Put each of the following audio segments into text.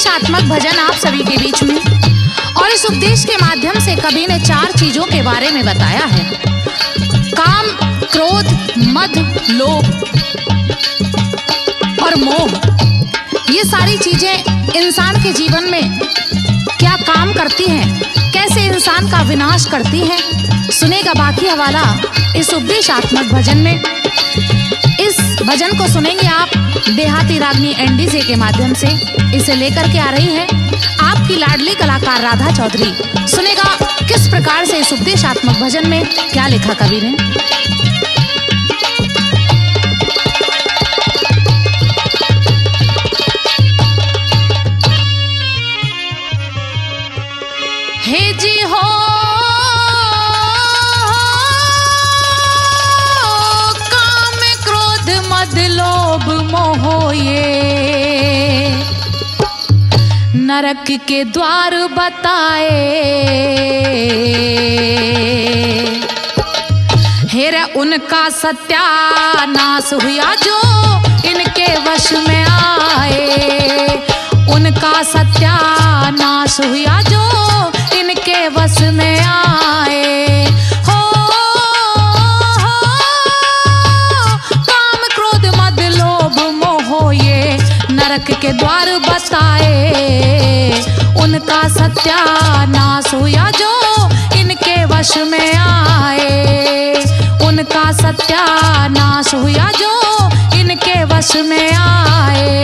उपदेशात्मक भजन आप सभी के बीच में। और इस उपदेश के माध्यम से कवि ने 4 चीजों के बारे में बताया है। काम, क्रोध, मद, लोभ और मोह। ये सारी चीजें इंसान के जीवन में क्या काम करती हैं, कैसे इंसान का विनाश करती हैं, सुनेगा बाकी हवाला इस उपदेशात्मक भजन में। इस भजन को सुनेंगे आप देहाती रागनी एनडीजे के माध्यम से। इसे लेकर के आ रही है आपकी लाडली कलाकार राधा चौधरी। सुनेगा किस प्रकार से इस उपदेशात्मक भजन में क्या लिखा कवि ने। हे जी हो काम, क्रोध, मद, लोभ, मोह ये नरक के द्वार बताए। हे रे उनका सत्यानाश हुआ जो इनके वश में आए। उनका सत्यानाश हुआ जो इनके वश में आए। हो काम, क्रोध, मद, लोभ, मोह ये नरक के द्वार बताए। उनका सत्यानाश हुआ जो इनके वश में आए। उनका सत्यानाश हुआ जो इनके वश में आए।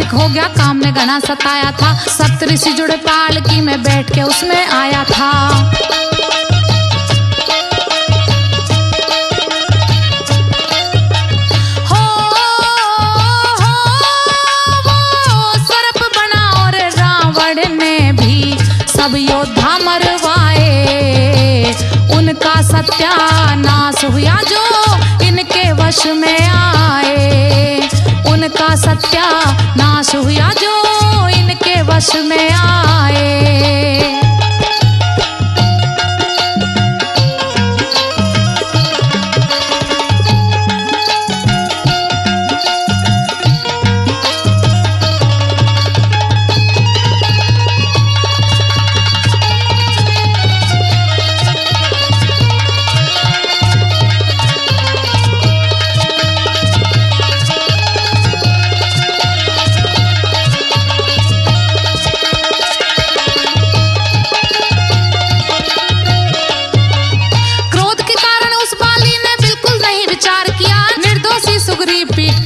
हो गया काम में घना सताया था। सप्तऋषि जुड़े पालकी में बैठ के उसमें आया था। हो वो सर्प बना और रावण ने भी सब योद्धा मरवाए। उनका सत्यानाश हुआ जो इनके वश में आए। उनका सत्यानाश हुआ जो इनके वश में आए।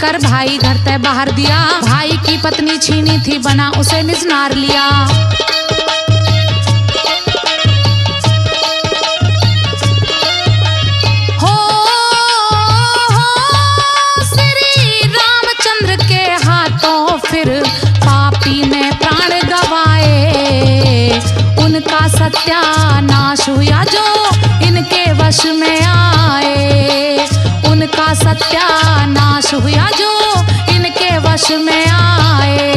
कर भाई घर तय बाहर दिया। भाई की पत्नी छीनी थी बना उसे निज नार लिया। हो श्री रामचंद्र के हाथों फिर पापी ने प्राण गवाए। उनका सत्यानाश हुआ जो इनके वश में आए। उनका सत्यानाश हुआ जो इनके वश में आए।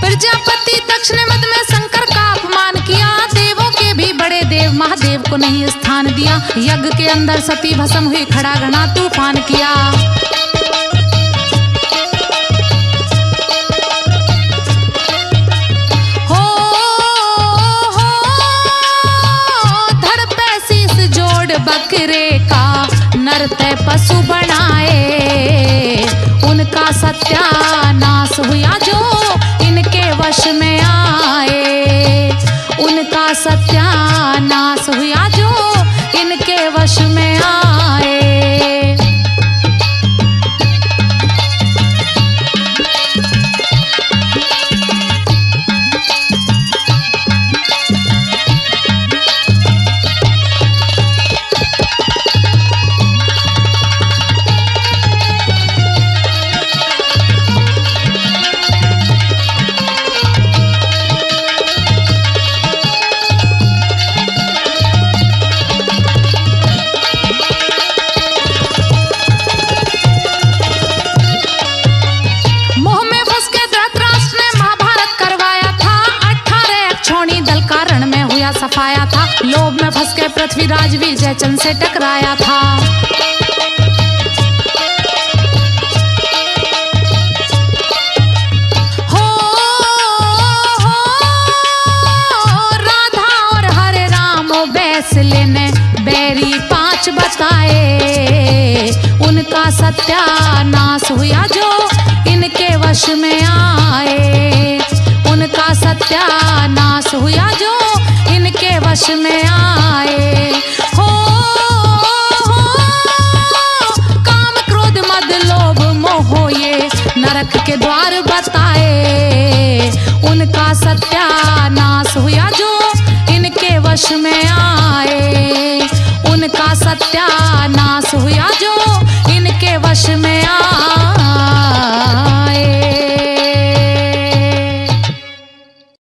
प्रजापति दक्ष ने मद में शंकर का अपमान किया। देवों के भी बड़े देव महादेव को नहीं स्थान दिया। यज्ञ के अंदर सती भस्म हुई, खड़ा घना तूफान किया। हो धड़ पे शीस जोड़ बकरे का नरते पशु बनाए। उनका सत्यानाश हुआ जो इनके वश में आए। उनका सत्यानाश हुआ जो इनके वश में आए। सफाया था। लोभ में फंस के पृथ्वीराज भी जयचंद से टकराया था। ने बैरी 5 बताए, उनका सत्यानाश हुआ जो इनके वश में आए। उनका सत्यानाश हुआ जो इनके वश में आए। हो काम क्रोध मद लोभ मोह ये नरक के द्वार बताए। उनका सत्यानाश हुआ जो इनके वश में आए। उनका सत्यानाश हुआ जो इनके वश में